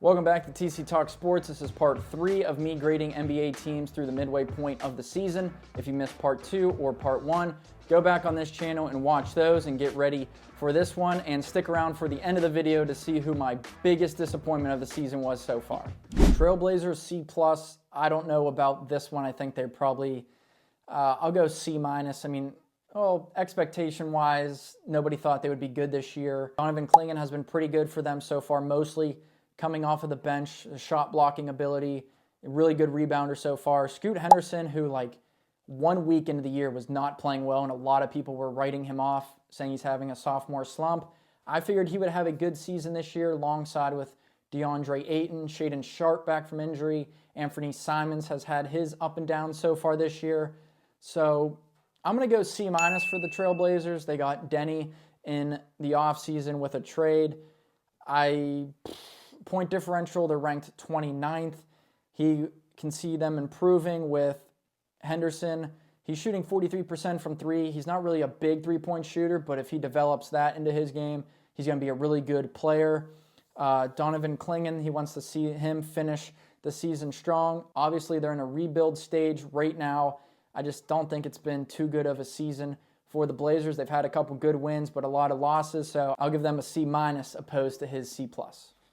Welcome back to TC Talk Sports. This is part 3 of me grading NBA teams through the midway point of the season. If you missed part 2 or part 1, go back on this channel and watch those and get ready for this one, and stick around for the end of the video to see who my biggest disappointment of the season was so far. Trailblazers C+. I don't know about this one. I think they're probably, I'll go C-. I mean, expectation-wise, nobody thought they would be good this year. Donovan Clingan has been pretty good for them so far, mostly coming off of the bench, shot blocking ability, a really good rebounder so far. Scoot Henderson, who 1 week into the year was not playing well, and a lot of people were writing him off, saying he's having a sophomore slump. I figured he would have a good season this year alongside with DeAndre Ayton, Shaedon Sharpe back from injury. Anthony Simons has had his up and down so far this year. So I'm going to go C- for the Trailblazers. They got Denny in the offseason with a trade. Point differential, they're ranked 29th. He can see them improving with Henderson. He's shooting 43% from 3. He's not really a big three-point shooter, but if he develops that into his game, he's going to be a really good player. Donovan Clingan, he wants to see him finish the season strong. Obviously, they're in a rebuild stage right now. I just don't think it's been too good of a season for the Blazers. They've had a couple good wins, but a lot of losses, so I'll give them a C- opposed to his C+.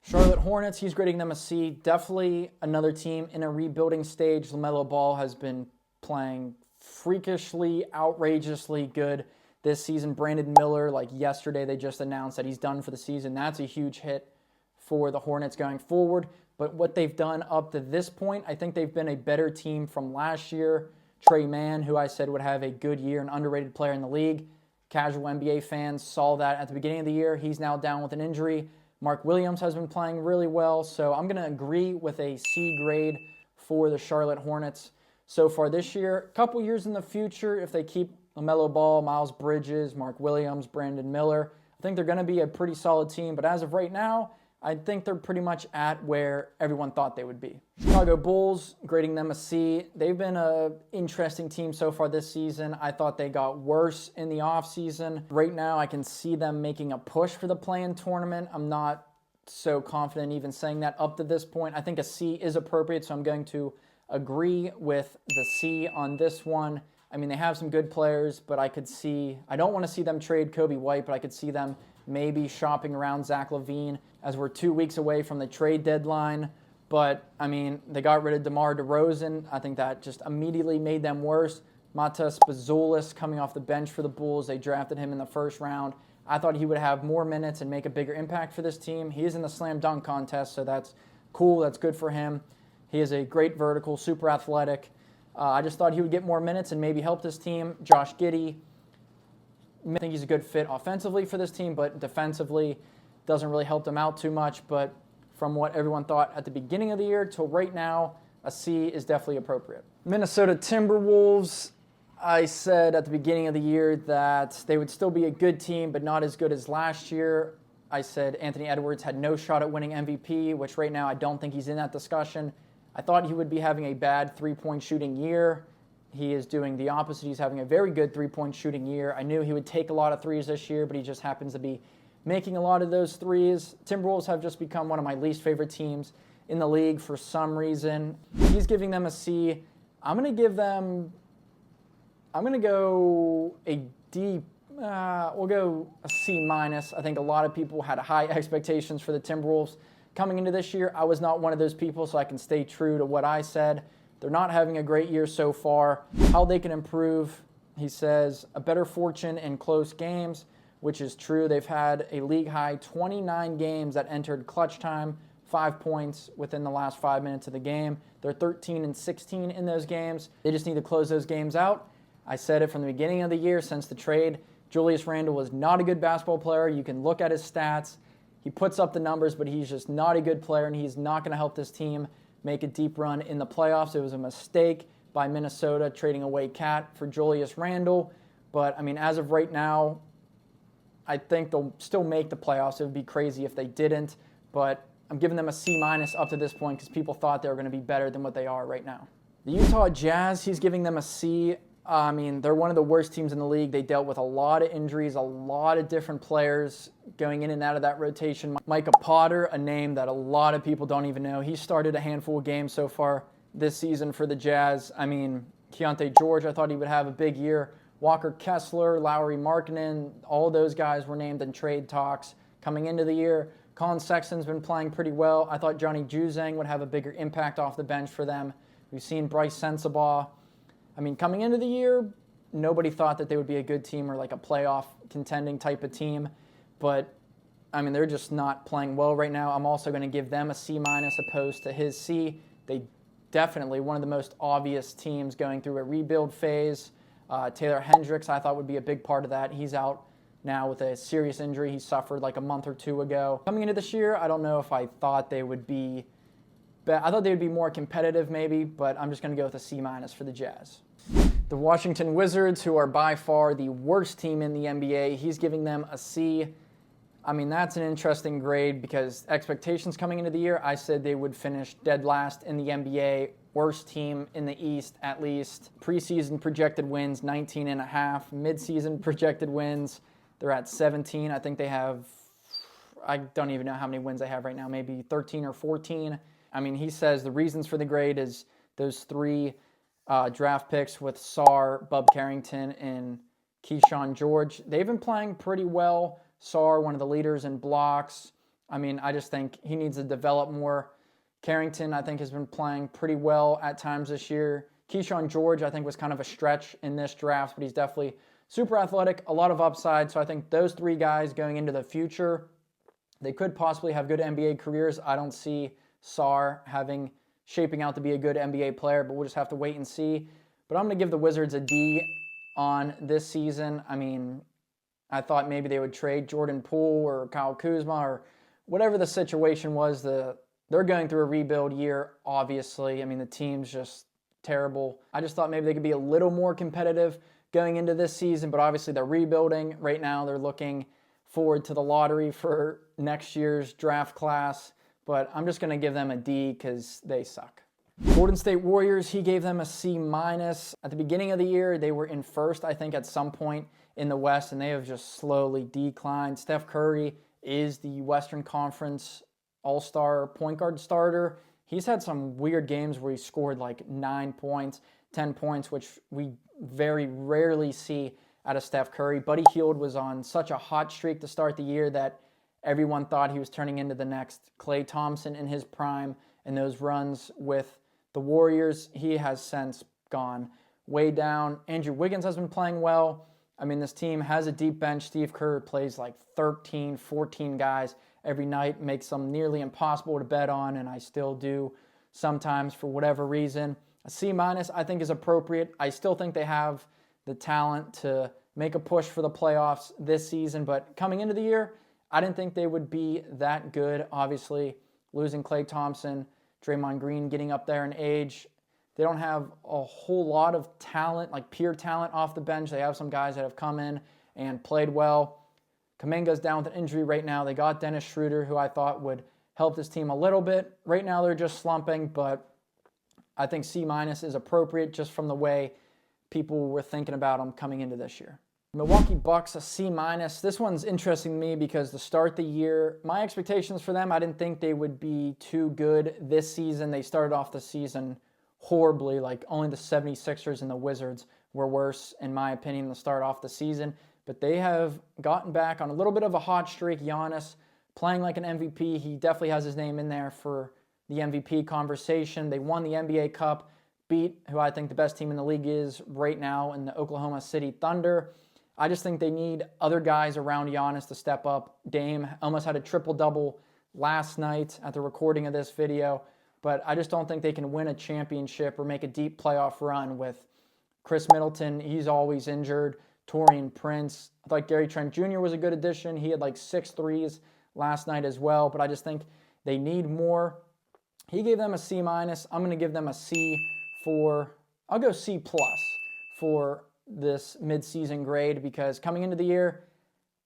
Charlotte Hornets, he's grading them a C. Definitely another team in a rebuilding stage. LaMelo Ball has been playing freakishly, outrageously good this season. Brandon Miller, yesterday, they just announced that he's done for the season. That's a huge hit for the Hornets going forward. But what they've done up to this point, I think they've been a better team from last year. Trey Mann, who I said would have a good year, an underrated player in the league. Casual NBA fans saw that at the beginning of the year. He's now down with an injury. Mark Williams has been playing really well, so I'm going to agree with a C grade for the Charlotte Hornets so far this year. A couple years in the future, if they keep LaMelo Ball, Miles Bridges, Mark Williams, Brandon Miller, I think they're going to be a pretty solid team. But as of right now, I think they're pretty much at where everyone thought they would be. Chicago Bulls, grading them a C. They've been an interesting team so far this season. I thought they got worse in the offseason. Right now, I can see them making a push for the play-in tournament. I'm not so confident even saying that up to this point. I think a C is appropriate, so I'm going to agree with the C on this one. I mean, they have some good players, but I don't want to see them trade Kobe White, but I could see them maybe shopping around Zach LaVine as we're 2 weeks away from the trade deadline. But, I mean, they got rid of DeMar DeRozan. I think that just immediately made them worse. Matas Bazulis coming off the bench for the Bulls. They drafted him in the first round. I thought he would have more minutes and make a bigger impact for this team. He is in the slam dunk contest, so that's cool. That's good for him. He is a great vertical, super athletic. I just thought he would get more minutes and maybe help this team. Josh Giddey, I think he's a good fit offensively for this team, but defensively doesn't really help them out too much. But from what everyone thought at the beginning of the year till right now, a C is definitely appropriate. Minnesota Timberwolves, I said at the beginning of the year that they would still be a good team, but not as good as last year. I said Anthony Edwards had no shot at winning MVP, which right now I don't think he's in that discussion. I thought he would be having a bad three-point shooting year. He is doing the opposite. He's having a very good three-point shooting year. I knew he would take a lot of threes this year, but he just happens to be making a lot of those threes. Timberwolves have just become one of my least favorite teams in the league for some reason. He's giving them a C. I'm going to go a D. We'll go a C-. I think a lot of people had high expectations for the Timberwolves coming into this year. I was not one of those people, so I can stay true to what I said. They're not having a great year so far. How they can improve, he says, a better fortune in close games, which is true. They've had a league-high 29 games that entered clutch time, 5 points within the last 5 minutes of the game. They're 13-16 in those games. They just need to close those games out. I said it from the beginning of the year since the trade. Julius Randle was not a good basketball player. You can look at his stats. He puts up the numbers, but he's just not a good player, and he's not going to help this team make a deep run in the playoffs. It was a mistake by Minnesota trading away Cat for Julius Randle. But, I mean, as of right now, I think they'll still make the playoffs. It would be crazy if they didn't. But I'm giving them a C- up to this point because people thought they were going to be better than what they are right now. The Utah Jazz, he's giving them a C. I mean, they're one of the worst teams in the league. They dealt with a lot of injuries, a lot of different players going in and out of that rotation. Micah Potter, a name that a lot of people don't even know. He started a handful of games so far this season for the Jazz. I mean, Keontae George, I thought he would have a big year. Walker Kessler, Lauri Markkanen, all those guys were named in trade talks coming into the year. Colin Sexton's been playing pretty well. I thought Johnny Juzang would have a bigger impact off the bench for them. We've seen Bryce Sensabaugh. I mean, coming into the year, nobody thought that they would be a good team or like a playoff contending type of team. But, I mean, they're just not playing well right now. I'm also going to give them a C- opposed to his C. They definitely one of the most obvious teams going through a rebuild phase. Taylor Hendricks, I thought, would be a big part of that. He's out now with a serious injury he suffered like a month or two ago. Coming into this year, I don't know if I thought they would be I thought they would be more competitive maybe, but I'm just going to go with a C- for the Jazz. The Washington Wizards, who are by far the worst team in the NBA, he's giving them a C. I mean, that's an interesting grade because expectations coming into the year, I said they would finish dead last in the NBA, worst team in the East at least. Preseason projected wins, 19.5. Midseason projected wins, they're at 17. I think they have, I don't even know how many wins they have right now, maybe 13 or 14. I mean, he says the reasons for the grade is those three draft picks with Sarr, Bub Carrington, and Keyshawn George. They've been playing pretty well. Sarr, one of the leaders in blocks. I mean, I just think he needs to develop more. Carrington, I think, has been playing pretty well at times this year. Keyshawn George, I think, was kind of a stretch in this draft, but he's definitely super athletic, a lot of upside. So I think those three guys going into the future, they could possibly have good NBA careers. I don't see Sarr shaping out to be a good NBA player, but we'll just have to wait and see. But I'm going to give the Wizards a D on this season. I mean, I thought maybe they would trade Jordan Poole or Kyle Kuzma or whatever the situation was. They're going through a rebuild year, obviously. I mean, the team's just terrible. I just thought maybe they could be a little more competitive going into this season, but obviously they're rebuilding. Right now they're looking forward to the lottery for next year's draft class. But I'm just going to give them a D because they suck. Golden State Warriors, he gave them a C-. At the beginning of the year, they were in first, I think, at some point in the West, and they have just slowly declined. Steph Curry is the Western Conference All-Star point guard starter. He's had some weird games where he scored like 9 points, 10 points, which we very rarely see out of Steph Curry. Buddy Hield was on such a hot streak to start the year that everyone thought he was turning into the next Klay Thompson in his prime, and those runs with the Warriors, he has since gone way down. Andrew Wiggins has been playing well. I mean, this team has a deep bench. Steve Kerr plays like 13, 14 guys every night, makes them nearly impossible to bet on, and I still do sometimes for whatever reason. A C- I think is appropriate. I still think they have the talent to make a push for the playoffs this season, but coming into the year, I didn't think they would be that good. Obviously, losing Klay Thompson, Draymond Green getting up there in age. They don't have a whole lot of talent, like pure talent off the bench. They have some guys that have come in and played well. Kuminga's down with an injury right now. They got Dennis Schroeder, who I thought would help this team a little bit. Right now they're just slumping, but I think C- is appropriate just from the way people were thinking about them coming into this year. Milwaukee Bucks, a C-. This one's interesting to me because to start the year, my expectations for them, I didn't think they would be too good this season. They started off the season horribly, like only the 76ers and the Wizards were worse, in my opinion, to start off the season. But they have gotten back on a little bit of a hot streak. Giannis playing like an MVP. He definitely has his name in there for the MVP conversation. They won the NBA Cup, beat who I think the best team in the league is right now in the Oklahoma City Thunder. I just think they need other guys around Giannis to step up. Dame almost had a triple-double last night at the recording of this video, but I just don't think they can win a championship or make a deep playoff run with Chris Middleton. He's always injured. Taurean Prince. I thought Gary Trent Jr. was a good addition. He had like 6 threes last night as well, but I just think they need more. He gave them a C-. I'm going to give them a C I'll go C+ for this midseason grade because coming into the year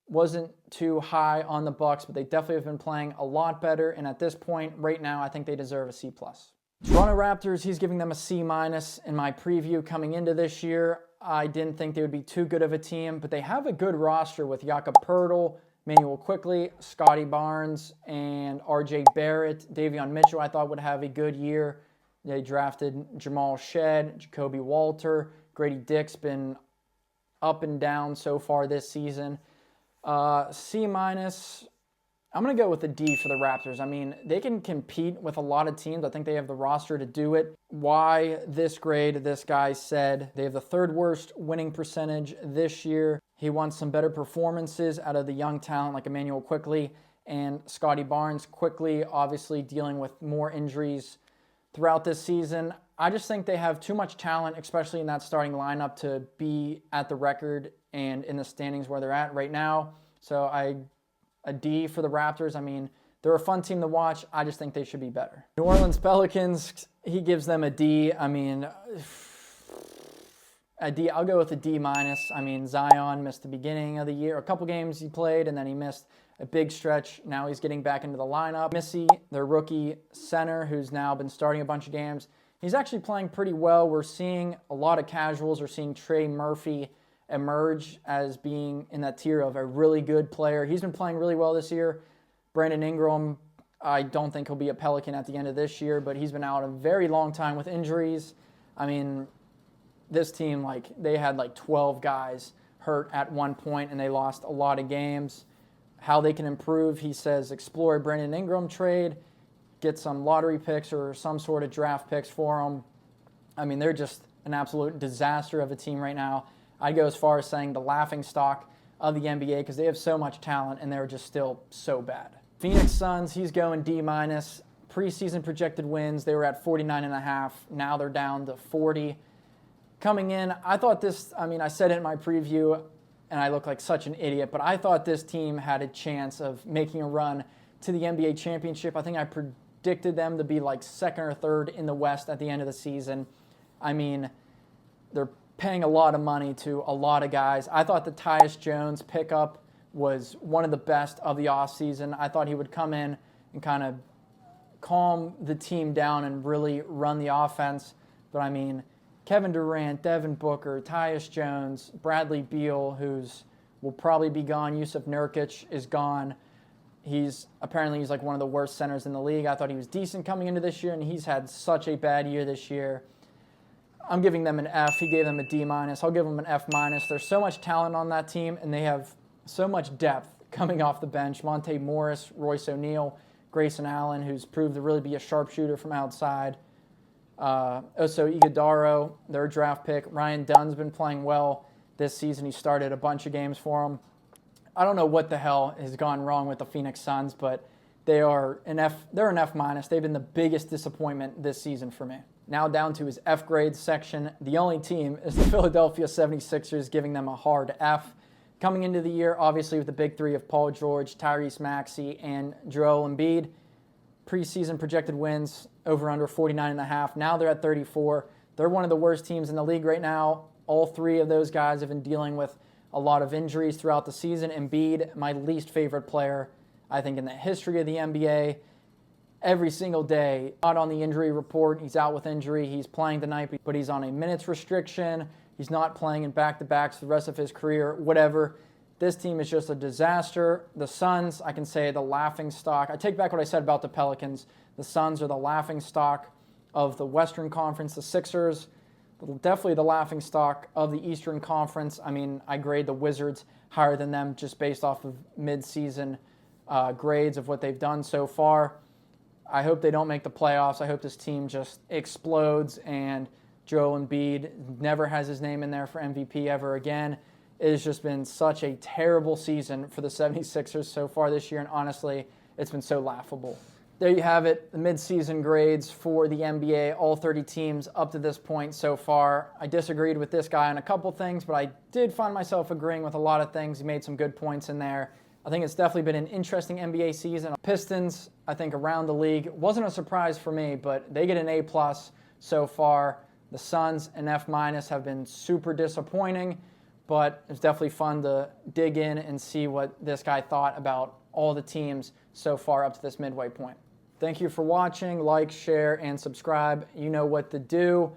wasn't too high on the Bucks, but they definitely have been playing a lot better, and at this point right now I think they deserve a C+. Toronto Raptors, he's giving them a C- in my preview coming into this year. I didn't think they would be too good of a team, but they have a good roster with Jakob Poeltl, Manuel Quickly, Scotty Barnes, and R.J. Barrett. Davion Mitchell I thought would have a good year. They drafted Jamal Shead, Jacoby Walter. Grady Dick's been up and down so far this season. C-. I'm going to go with a D for the Raptors. I mean, they can compete with a lot of teams. I think they have the roster to do it. Why this grade? This guy said they have the third worst winning percentage this year. He wants some better performances out of the young talent like Emmanuel Quickly and Scotty Barnes. Quickly, obviously, dealing with more injuries throughout this season. I just think they have too much talent, especially in that starting lineup, to be at the record and in the standings where they're at right now. So a D for the Raptors. I mean, they're a fun team to watch. I just think they should be better. New Orleans Pelicans, he gives them a D. I mean, a D. I'll go with a D-. I mean, Zion missed the beginning of the year. A couple games he played, and then he missed a big stretch. Now he's getting back into the lineup. Missy, their rookie center, who's now been starting a bunch of games, he's actually playing pretty well. We're seeing a lot of casuals. We're seeing Trey Murphy emerge as being in that tier of a really good player. He's been playing really well this year. Brandon Ingram, I don't think he'll be a Pelican at the end of this year, but he's been out a very long time with injuries. I mean, this team, they had 12 guys hurt at one point, and they lost a lot of games. How they can improve, he says, explore a Brandon Ingram trade, get some lottery picks or some sort of draft picks for them. I mean, they're just an absolute disaster of a team right now. I'd go as far as saying the laughingstock of the NBA because they have so much talent and they're just still so bad. Phoenix Suns, he's going D-. Preseason projected wins, they were at 49.5. Now they're down to 40. Coming in, I thought this, I said it in my preview and I look like such an idiot, but I thought this team had a chance of making a run to the NBA championship. I think I predicted them to be second or third in the West at the end of the season. I mean, they're paying a lot of money to a lot of guys. I thought the Tyus Jones pickup was one of the best of the offseason. I thought he would come in and kind of calm the team down and really run the offense. But I mean, Kevin Durant, Devin Booker, Tyus Jones, Bradley Beal, will probably be gone. Yusuf Nurkic is gone. He's one of the worst centers in the league. I thought he was decent coming into this year, and he's had such a bad year this year. I'm giving them an F. He gave them a D-. I'll give them an F-. There's so much talent on that team, and they have so much depth coming off the bench. Monte Morris, Royce O'Neal, Grayson Allen, who's proved to really be a sharpshooter from outside. Oso Iguodaro, their draft pick. Ryan Dunn's been playing well this season. He started a bunch of games for them. I don't know what the hell has gone wrong with the Phoenix Suns, but they're an F-. They've been the biggest disappointment this season for me. Now down to his F grade section. The only team is the Philadelphia 76ers, giving them a hard F. Coming into the year, obviously with the big three of Paul George, Tyrese Maxey, and Joel Embiid. Preseason projected wins over under 49.5. Now they're at 34. They're one of the worst teams in the league right now. All three of those guys have been dealing with a lot of injuries throughout the season. Embiid, my least favorite player, I think, in the history of the NBA. Every single day, not on the injury report. He's out with injury. He's playing tonight, but he's on a minutes restriction. He's not playing in back-to-backs for the rest of his career, whatever. This team is just a disaster. The Suns, I can say the laughingstock. I take back what I said about the Pelicans. The Suns are the laughingstock of the Western Conference. The Sixers, definitely the laughingstock of the Eastern Conference. I mean, I grade the Wizards higher than them just based off of mid-season grades of what they've done so far. I hope they don't make the playoffs. I hope this team just explodes and Joel Embiid never has his name in there for MVP ever again. It has just been such a terrible season for the 76ers so far this year, and honestly, it's been so laughable. There you have it, the mid-season grades for the NBA, all 30 teams up to this point so far. I disagreed with this guy on a couple things, but I did find myself agreeing with a lot of things. He made some good points in there. I think it's definitely been an interesting NBA season. Pistons, I think, around the league. Wasn't a surprise for me, but they get an A+ so far. The Suns, an F- have been super disappointing, but it's definitely fun to dig in and see what this guy thought about all the teams so far up to this midway point. Thank you for watching. Like, share, and subscribe. You know what to do.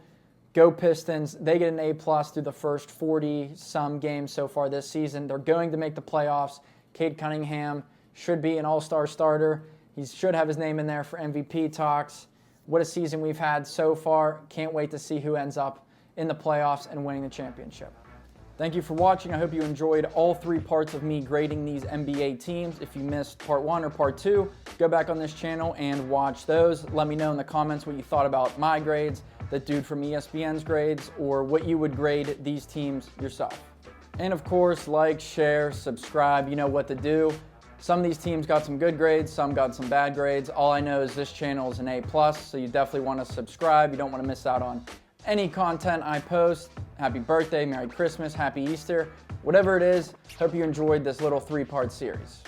Go Pistons. They get an A+ through the first 40-some games so far this season. They're going to make the playoffs. Cade Cunningham should be an all-star starter. He should have his name in there for MVP talks. What a season we've had so far. Can't wait to see who ends up in the playoffs and winning the championship. Thank you for watching. I hope you enjoyed all 3 parts of me grading these NBA teams. If you missed part 1 or part 2, go back on this channel and watch those. Let me know in the comments what you thought about my grades, the dude from ESPN's grades, or what you would grade these teams yourself. And of course, like, share, subscribe, you know what to do. Some of these teams got some good grades, some got some bad grades. All I know is this channel is an A+, so you definitely want to subscribe. You don't want to miss out on any content I post. Happy birthday, Merry Christmas, Happy Easter, whatever it is. Hope you enjoyed this little 3-part series.